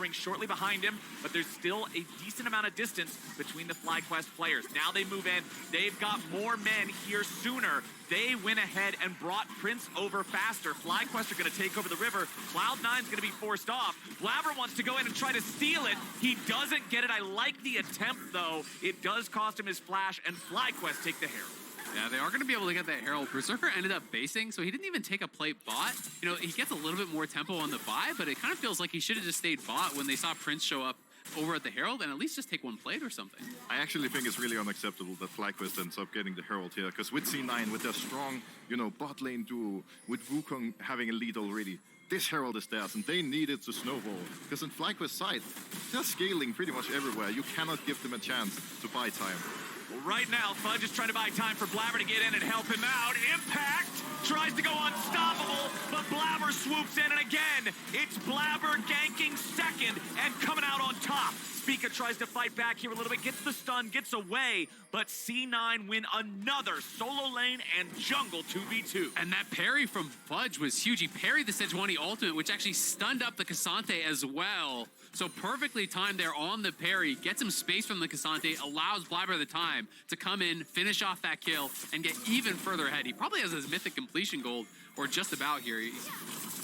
occurring shortly behind him, but there's still a decent amount of distance between the FlyQuest players. Now they move in. They've got more men here sooner. They went ahead and brought Prince over faster. FlyQuest are going to take over the river. Cloud9's going to be forced off. Blabber wants to go in and try to steal it. He doesn't get it. I like the attempt, though. It does cost him his flash, and FlyQuest take the Herald. Yeah, they are going to be able to get that Herald. Berserker ended up basing, so he didn't even take a plate bot. You know, he gets a little bit more tempo on the buy, but it kind of feels like he should have just stayed bot when they saw Prince show up over at the Herald and at least just take one plate or something. I actually think it's really unacceptable that FlyQuest ends up getting the Herald here, because with C9, with their strong, you know, bot lane duo, with Wukong having a lead already, this Herald is theirs, and they need it to snowball. Because in FlyQuest's side, they're scaling pretty much everywhere. You cannot give them a chance to buy time. Well, right now, Fudge is trying to buy time for Blabber to get in and help him out. Impact tries to go unstoppable, but Blabber swoops in, and again, it's Blabber ganking second and coming out on top. Spica tries to fight back here a little bit, gets the stun, gets away, but C9 win another solo lane and jungle 2v2. And that parry from Fudge was huge. He parried the Sejuani ultimate, which actually stunned up the Cassante as well. So perfectly timed there on the parry, gets him space from the Cassante, allows Blabber the time to come in, finish off that kill, and get even further ahead. He probably has his mythic completion gold, or just about here. He's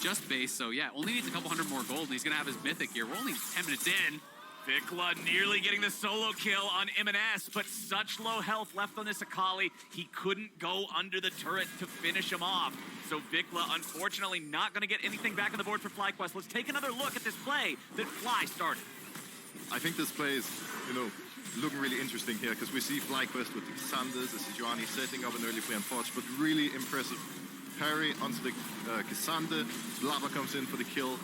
just base, so yeah, only needs a couple hundred more gold, and he's gonna have his mythic here. We're only 10 minutes in. Vikla nearly getting the solo kill on M&S, but such low health left on this Akali, he couldn't go under the turret to finish him off. So Vikla, unfortunately, not going to get anything back on the board for FlyQuest. Let's take another look at this play that Fly started. I think this play is, you know, looking really interesting here, because we see FlyQuest with the Sanders, the Sejuani setting up an early play on Forge, but really impressive parry onto the Cassandra. Blabber comes in for the kill,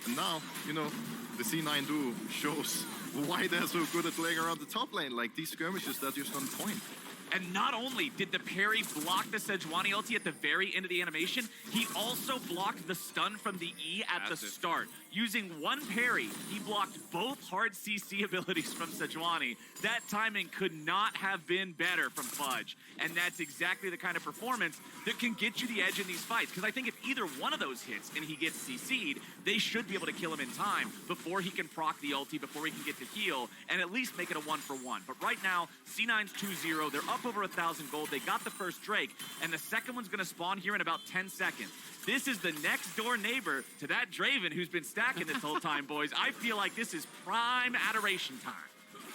and now, you know, the C9 duo shows why they're so good at playing around the top lane. Like, these skirmishes, they're just on point. And not only did the parry block the Sejuani ulti at the very end of the animation, he also blocked the stun from the E at the start. Using one parry, he blocked both hard CC abilities from Sejuani. That timing could not have been better from Fudge. And that's exactly the kind of performance that can get you the edge in these fights. Because I think if either one of those hits and he gets CC'd, they should be able to kill him in time before he can proc the ulti, before he can get the heal, and at least make it a 1-for-1. But right now, C9's 2-0. They're up over 1,000 gold. They got the first Drake, and the second one's going to spawn here in about 10 seconds. This is the next door neighbor to that Draven who's been stacking this whole time, boys. I feel like this is prime adoration time.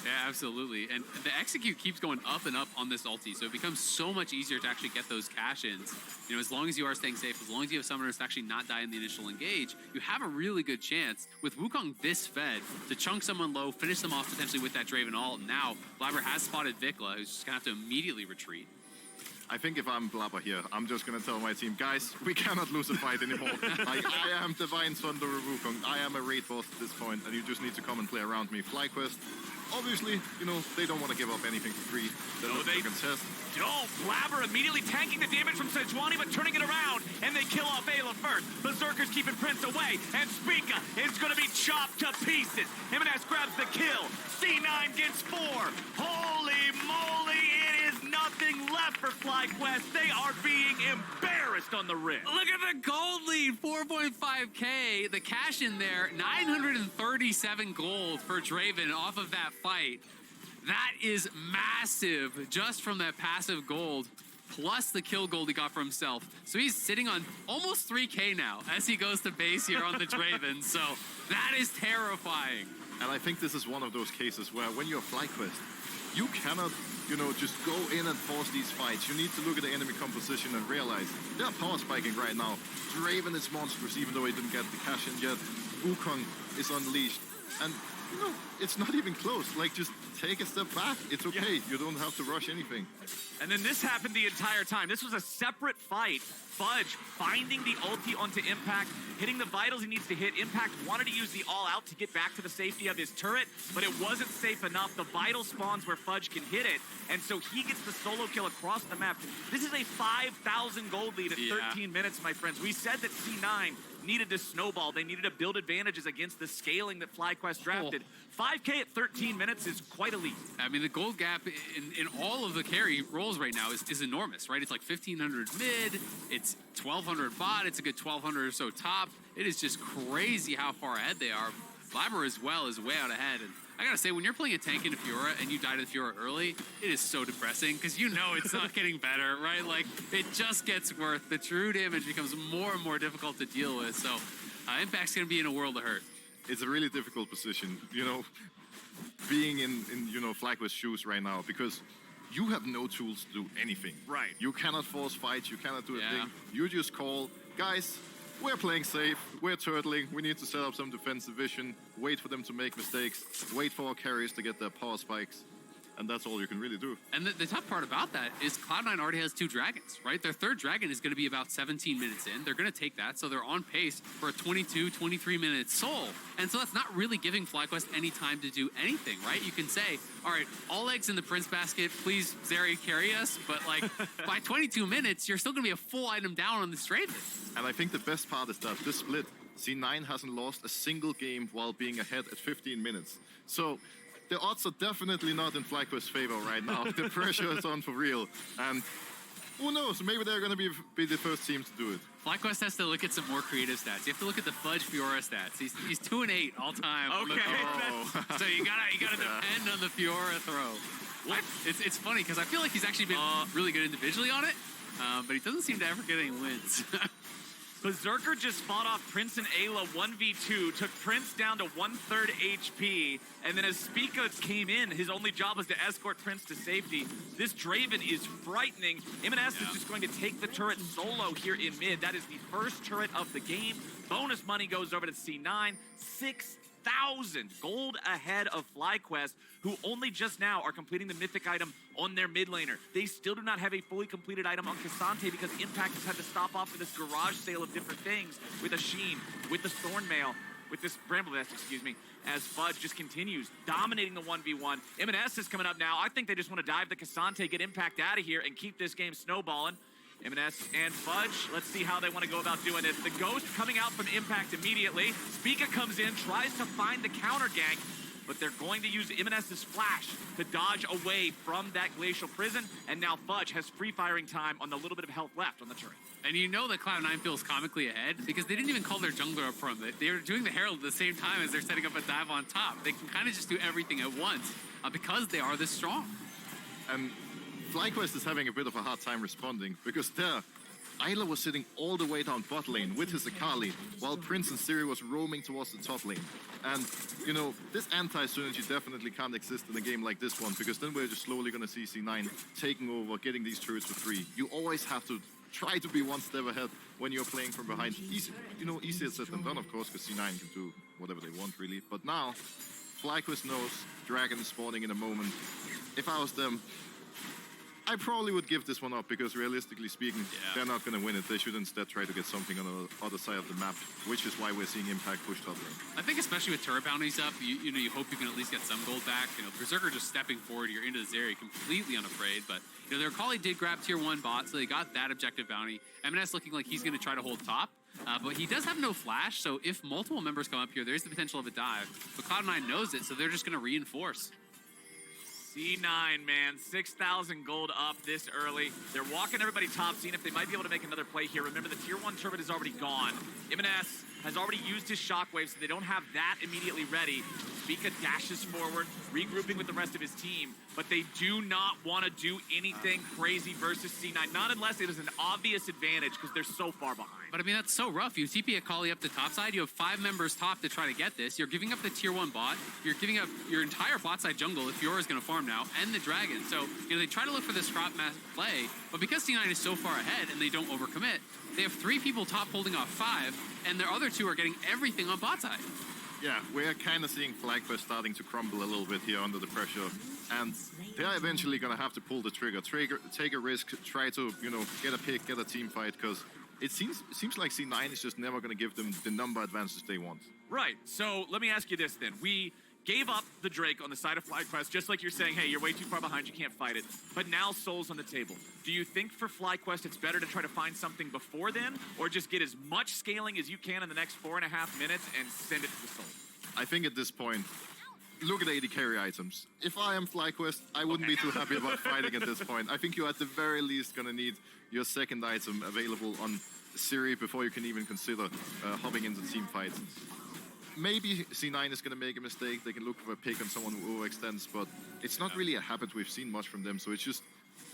Yeah, absolutely. And the execute keeps going up and up on this ulti, so it becomes so much easier to actually get those cash-ins. You know, as long as you are staying safe, as long as you have summoners to actually not die in the initial engage, you have a really good chance, with Wukong this fed, to chunk someone low, finish them off potentially with that Draven ult, and now Blabber has spotted Vikla, who's just gonna have to immediately retreat. I think if I'm Blabber here, I'm just going to tell my team, guys, we cannot lose a fight anymore. Like, I am Divine Thunder Wukong. I am a raid boss at this point, and you just need to come and play around me. FlyQuest, obviously, you know, they don't want to give up anything for free. No, they contest. don't. Blabber immediately tanking the damage from Sejuani, but turning it around, and they kill off Ayla first. Berserker's keeping Prince away, and Spica is going to be chopped to pieces. M&S grabs the kill. C9 gets 4. Holy moly, it is nothing left for FlyQuest. They are being embarrassed on the rim. Look at the gold lead, 4.5K. The cash in there, 937 gold for Draven off of that fight. That is massive just from that passive gold, plus the kill gold he got for himself. So he's sitting on almost 3K now as he goes to base here on the Draven. So that is terrifying. And I think this is one of those cases where when you're FlyQuest, you cannot, you know, just go in and force these fights. You need to look at the enemy composition and realize they're power spiking right now. Draven is monstrous, even though he didn't get the cash in yet. Wukong is unleashed. And, you know, it's not even close. Like, just take a step back. It's okay. Yeah. You don't have to rush anything. And then this happened the entire time. This was a separate fight. Fudge finding the ulti onto Impact, hitting the vitals he needs to hit. Impact wanted to use the all-out to get back to the safety of his turret, but it wasn't safe enough. The vital spawns where Fudge can hit it, and so he gets the solo kill across the map. This is a 5,000 gold lead at 13 minutes, my friends. We said that C9 needed to snowball. They needed to build advantages against the scaling that FlyQuest drafted. 5K at 13 minutes is quite a lead. I mean, the gold gap in all of the carry roles right now is enormous, right? It's like 1,500 mid, it's 1,200 bot, it's a good 1,200 or so top. It is just crazy how far ahead they are. Blabber as well is way out ahead. And I gotta say, when you're playing a tank in a Fiora and you die to the Fiora early, it is so depressing because you know it's not getting better, right? Like, it just gets worse. The true damage becomes more and more difficult to deal with. So Impact's gonna be in a world of hurt. It's a really difficult position, you know, being in FlyQuest's shoes right now, because you have no tools to do anything. Right. You cannot force fights, you cannot do a thing. You just call, guys, we're playing safe, we're turtling, we need to set up some defensive vision, wait for them to make mistakes, wait for our carriers to get their power spikes, and that's all you can really do. And the tough part about that is Cloud9 already has 2 dragons, right? Their 3rd dragon is going to be about 17 minutes in. They're going to take that, so they're on pace for a 22, 23-minute soul. And so that's not really giving FlyQuest any time to do anything, right? You can say, all right, all eggs in the Prince basket, please, Zeri, carry us. But, like, by 22 minutes, you're still going to be a full item down on this Draven. And I think the best part is that this split, C9 hasn't lost a single game while being ahead at 15 minutes. So the odds are definitely not in FlyQuest's favor right now. The pressure is on for real. And who knows, maybe they're going to be the first team to do it. FlyQuest has to look at some more creative stats. You have to look at the Fudge Fiora stats. He's 2-8 all time. Okay. So you gotta depend on the Fiora throw. What? It's funny because I feel like he's actually been really good individually on it, but he doesn't seem to ever get any wins. Berserker just fought off Prince and Ayla 1v2, took Prince down to 1/3 HP, and then as Spica came in, his only job was to escort Prince to safety. This Draven is frightening. M&S is just going to take the turret solo here in mid. That is the first turret of the game. Bonus money goes over to C9. 6,000 gold ahead of FlyQuest, who only just now are completing the mythic item on their mid laner. They still do not have a fully completed item on Cassante because Impact has had to stop off for this garage sale of different things with a Sheen, with the Thornmail, with this Bramble Vest, excuse me, as Fudge just continues dominating the 1v1. M&S is coming up now. I think they just want to dive the Cassante, get Impact out of here, and keep this game snowballing. M&S and Fudge, let's see how they want to go about doing this. The Ghost coming out from Impact immediately. Spica comes in, tries to find the counter gank, but they're going to use M&S's flash to dodge away from that Glacial Prison, and now Fudge has free firing time on the little bit of health left on the turret. And you know that Cloud9 feels comically ahead because they didn't even call their jungler up front. They were doing the Herald at the same time as they're setting up a dive on top. They can kind of just do everything at once because they are this strong. And FlyQuest is having a bit of a hard time responding because there, Ayla was sitting all the way down bot lane with his Akali while Prince and Siri was roaming towards the top lane. And, you know, this anti-synergy definitely can't exist in a game like this one, because then we're just slowly going to see C9 taking over, getting these turrets for free. You always have to try to be one step ahead when you're playing from behind. Easy, you know, easier said than done, of course, because C9 can do whatever they want, really. But now, FlyQuest knows Dragon is spawning in a moment. If I was them, I probably would give this one up because realistically speaking, they're not going to win it. They should instead try to get something on the other side of the map, which is why we're seeing Impact push top lane. I think especially with turret bounties up, you know, you hope you can at least get some gold back. You know, Berserker just stepping forward here into this area completely unafraid, but you know, their Akali did grab tier 1 bot, so they got that objective bounty. M&S looking like he's going to try to hold top. But he does have no flash, so if multiple members come up here, there's the potential of a dive. But Cloud9 knows it, so they're just going to reinforce. C9, man, 6,000 gold up this early. They're walking everybody top, seeing if they might be able to make another play here. Remember, the tier 1 turret is already gone. M&S has already used his shockwave, so they don't have that immediately ready. Spica dashes forward, regrouping with the rest of his team, but they do not want to do anything crazy versus C9, not unless it is an obvious advantage because they're so far behind. But I mean, that's so rough. You TP Akali up the top side, you have 5 members top to try to get this. You're giving up the tier 1 bot, you're giving up your entire bot side jungle if Fiora's going to farm now, and the dragon. So, you know, they try to look for this crop mass play, but because C9 is so far ahead and they don't overcommit, they have 3 people top holding off 5, and their other 2 are getting everything on bot side. Yeah, we're kind of seeing FlyQuest starting to crumble a little bit here under the pressure, and they're eventually going to have to pull the trigger, take a risk, try to, you know, get a pick, get a team fight, because it seems like C9 is just never going to give them the number advantage they want. Right, so let me ask you this then. We gave up the Drake on the side of FlyQuest, just like you're saying, hey, you're way too far behind, you can't fight it. But now Soul's on the table. Do you think for FlyQuest it's better to try to find something before then, or just get as much scaling as you can in the next 4.5 minutes and send it to the Soul? I think at this point, look at AD carry items. If I am FlyQuest, I wouldn't be too happy about fighting at this point. I think you're at the very least going to need your second item available on Siri before you can even consider hopping into team fights. maybe C9 is going to make a mistake. They can look for a pick on someone who overextends, but it's not really a habit we've seen much from them. So it's just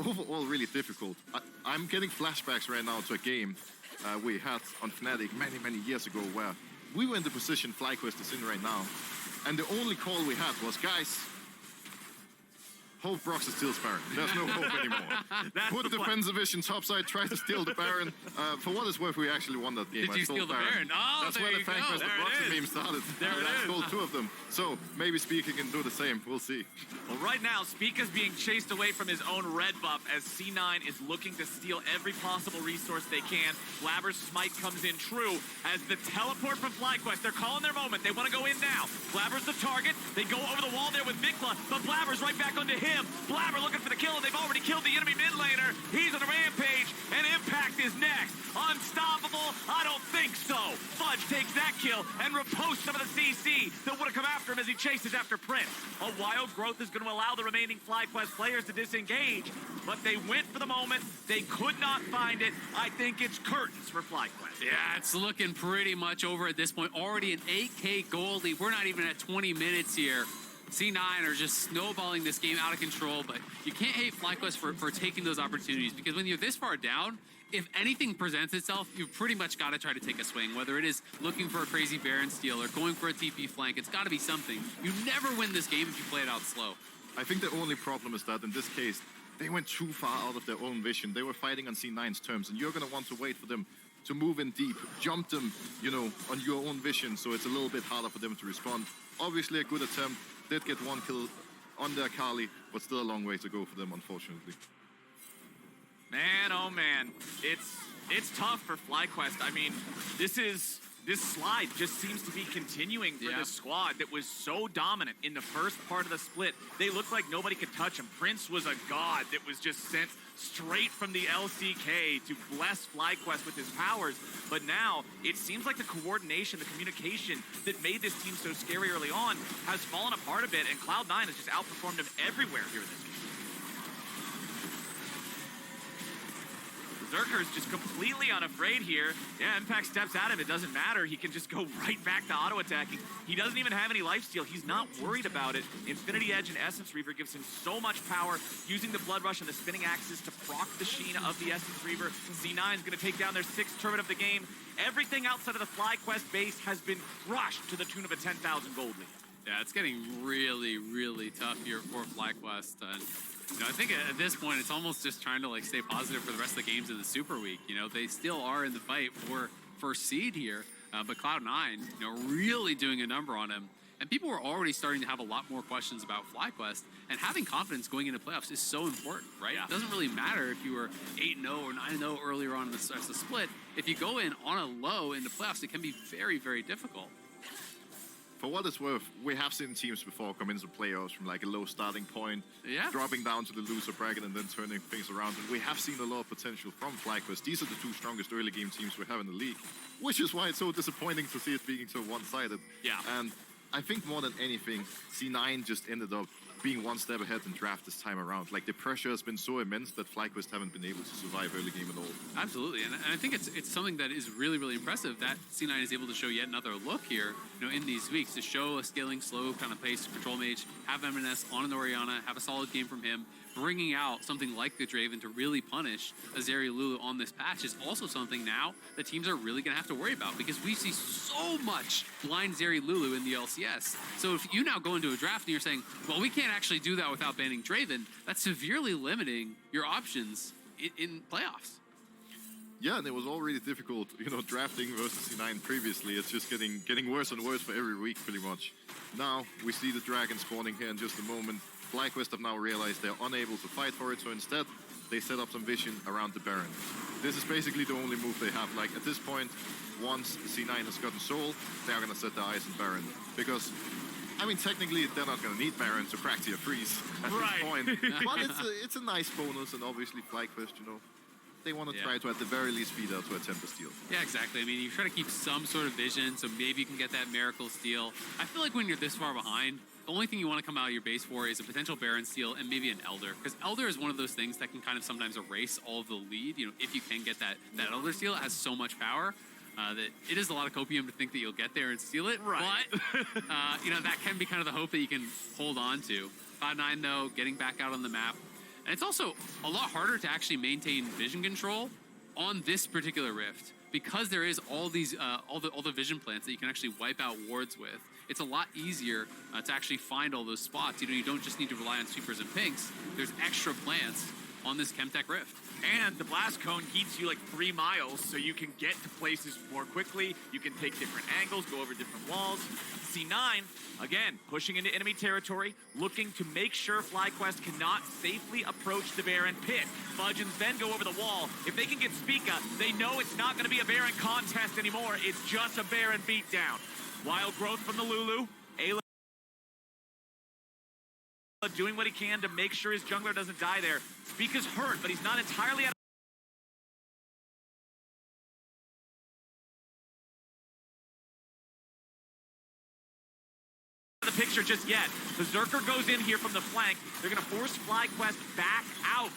overall really difficult. I'm getting flashbacks right now to a game we had on Fnatic many years ago where we were in the position FlyQuest is in right now. And the only call we had was, guys, hope Brox steals Baron. There's no hope anymore. Put the defensive vision topside, try to steal the Baron. For what it's worth, we actually won that game. Did you steal the Baron? Oh, that's where the FlyQuest Brox meme started. I stole 2 of them. So maybe Speaker can do the same. We'll see. Well, right now, Speaka's being chased away from his own red buff as C9 is looking to steal every possible resource they can. Blabber's smite comes in true as the teleport from FlyQuest. They're calling their moment. They want to go in now. Blabber's the target. They go over the wall there with Mikla, but Blabber's right back onto him. Blabber looking for the kill, and they've already killed the enemy mid laner. He's on a rampage, and Impact is next. Unstoppable? I don't think so. Fudge takes that kill and reposts some of the CC that would have come after him as he chases after Prince. A wild growth is going to allow the remaining FlyQuest players to disengage, but they went for the moment. They could not find it. I think it's curtains for FlyQuest. Yeah, it's looking pretty much over at this point. Already an 8K gold lead. We're not even at 20 minutes here. C9 are just snowballing this game out of control, but you can't hate FlyQuest for taking those opportunities, because when you're this far down, if anything presents itself, you've pretty much got to try to take a swing, whether it is looking for a crazy Baron steal or going for a TP flank. It's got to be something. You never win this game if you play it out slow. I think the only problem is that in this case, they went too far out of their own vision. They were fighting on C9's terms, and you're going to want to wait for them to move in deep, jump them, you know, on your own vision, so it's a little bit harder for them to respond. Obviously a good attempt. Did get 1 kill on their Kali, but still a long way to go for them, unfortunately. Man, oh man, it's tough for FlyQuest. I mean, this slide just seems to be continuing for this squad that was so dominant in the first part of the split. They looked like nobody could touch him. Prince was a god that was just sent straight from the LCK to bless FlyQuest with his powers. But now, it seems like the coordination, the communication that made this team so scary early on has fallen apart a bit, and Cloud9 has just outperformed them everywhere here in this game. Berserker's just completely unafraid here. Yeah, Impact steps at him. It doesn't matter. He can just go right back to auto-attacking. He doesn't even have any lifesteal. He's not worried about it. Infinity Edge and Essence Reaver gives him so much power, using the Blood Rush and the spinning axes to proc the sheen of the Essence Reaver. C9 is going to take down their 6th turret of the game. Everything outside of the FlyQuest base has been crushed to the tune of a 10,000 gold lead. Yeah, it's getting really tough here for FlyQuest. You know, I think at this point, it's almost just trying to like stay positive for the rest of the games in the Super Week. You know, they still are in the fight for first seed here, but Cloud9, you know, really doing a number on him. And people were already starting to have a lot more questions about FlyQuest, and having confidence going into playoffs is so important, right? Yeah. It doesn't really matter if you were 8-0 or 9-0 earlier on in the split. If you go in on a low into playoffs, it can be very difficult. For what it's worth, we have seen teams before come into playoffs from like a low starting point, dropping down to the loser bracket and then turning things around. And we have seen a lot of potential from FlyQuest. These are the 2 strongest early game teams we have in the league, which is why it's so disappointing to see it being so one-sided. Yeah. And I think more than anything, C9 just ended up being 1 step ahead in draft this time around. Like, the pressure has been so immense that FlyQuest haven't been able to survive early game at all. Absolutely, and I think it's something that is really impressive that C9 is able to show yet another look here, you know, in these weeks, to show a scaling slow kind of pace control mage, have M&S on an Orianna, have a solid game from him. Bringing out something like the Draven to really punish Azeri Lulu on this patch is also something now that teams are really going to have to worry about, because we see so much blind Azeri Lulu in the LCS. So if you now go into a draft and you're saying, well, we can't actually do that without banning Draven, that's severely limiting your options in playoffs. Yeah, and it was already difficult, you know, drafting versus C9 previously. It's just getting worse and worse for every week, pretty much. Now, we see the Dragon spawning here in just a moment. FlyQuest have now realized they're unable to fight for it, so instead, they set up some vision around the Baron. This is basically the only move they have. Like, at this point, once C9 has gotten Soul, they're gonna set their eyes on Baron. Because, I mean, technically, they're not gonna need Baron to crack tier freeze at this point. But it's a nice bonus, and obviously FlyQuest, you know, they want to try to, at the very least, feed out to attempt a steal. Yeah, exactly. I mean, you try to keep some sort of vision, so maybe you can get that miracle steal. I feel like when you're this far behind, the only thing you want to come out of your base for is a potential Baron steal and maybe an Elder. Because Elder is one of those things that can kind of sometimes erase all of the lead. You know, if you can get that Elder steal, it has so much power. that it is a lot of copium to think that you'll get there and steal it. Right. But, that can be kind of the hope that you can hold on to. 5-9, though, getting back out on the map. And it's also a lot harder to actually maintain vision control on this particular rift because there is all these, all the vision plants that you can actually wipe out wards with. It's a lot easier to actually find all those spots. You don't just need to rely on sweepers and pinks. There's extra plants on this Chemtech rift. And the blast cone heats you like 3 miles, so you can get to places more quickly. You can take different angles, go over different walls. C9, again, pushing into enemy territory, looking to make sure FlyQuest cannot safely approach the Baron pit. Fudge and Sven go over the wall. If they can get Spica, they know it's not going to be a Baron contest anymore. It's just a Baron beatdown. Wild growth from the Lulu. Ayla doing what he can to make sure his jungler doesn't die there. Spica's hurt, but he's not entirely out of the picture just yet. Berserker goes in here from the flank. They're going to force FlyQuest back out.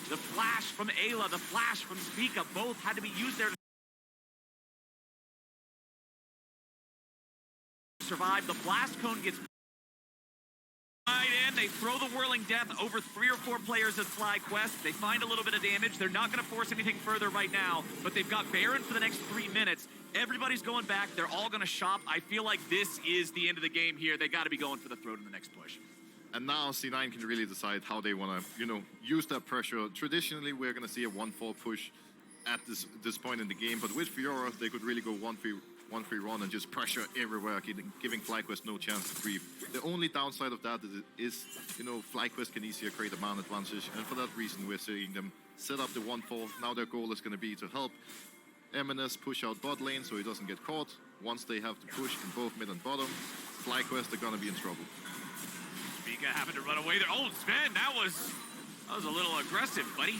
The flash from Ayla, the flash from Spica, both had to be used there to survive. The blast cone gets right in. They throw the whirling death over 3 or 4 players as FlyQuest. They find a little bit of damage. They're not going to force anything further right now, but they've got Baron for the next 3 minutes. Everybody's going back. They're all going to shop. I feel like this is the end of the game here. They got to be going for the throat in the next push. And now C9 can really decide how they want to, use that pressure. Traditionally, we're going to see a 1-4 push at this point in the game, but with Fiora, they could really go 1-3 run and just pressure everywhere, giving FlyQuest no chance to breathe. The only downside of that is FlyQuest can easier create a man advantage, and for that reason, we're seeing them set up the 1-4. Now their goal is going to be to help Eminus push out bot lane so he doesn't get caught. Once they have to push in both mid and bottom, FlyQuest are going to be in trouble. Spica having to run away there. Oh, Sven, that was a little aggressive, buddy.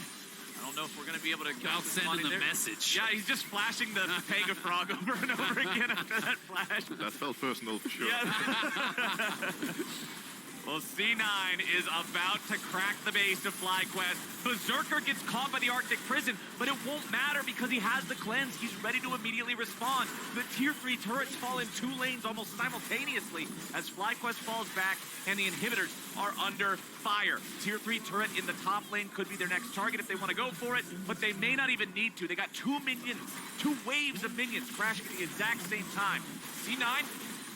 I don't know if we're going to be able to Without sending the message. Yeah, he's just flashing the Pega Frog over and over again after that flash. That felt personal for sure. Yeah. Well, C9 is about to crack the base of FlyQuest. Berserker gets caught by the Arctic Prison, but it won't matter because he has the cleanse. He's ready to immediately respond. The tier 3 turrets fall in 2 lanes almost simultaneously as FlyQuest falls back and the inhibitors are under fire. Tier 3 turret in the top lane could be their next target if they want to go for it, but they may not even need to. They got 2 minions, 2 waves of minions crashing at the exact same time. C9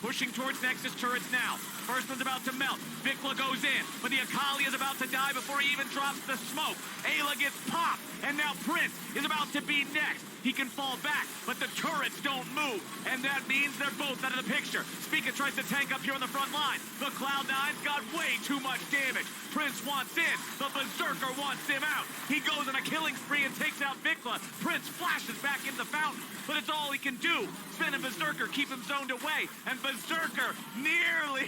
pushing towards Nexus turrets now. First one's about to melt. Vikla goes in, but the Akali is about to die before he even drops the smoke. Ayla gets popped, and now Prince is about to be next. He can fall back, but the turrets don't move, and that means they're both out of the picture. Spica tries to tank up here on the front line. The Cloud9's got way too much damage. Prince wants in, but Berserker wants him out. He goes on a killing spree and takes out Vikla. Prince flashes back in the fountain, but it's all he can do. Sven and Berserker keep him zoned away, and Berserker nearly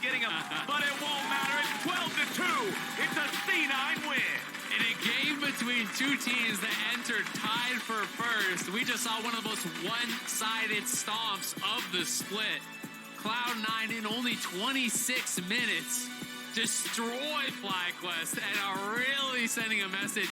getting him, but it won't matter. It's 12-2. It's a C9 win. In a game between 2 teams that entered tied for first, we just saw one of the most one-sided stomps of the split. Cloud9 in only 26 minutes destroy FlyQuest and are really sending a message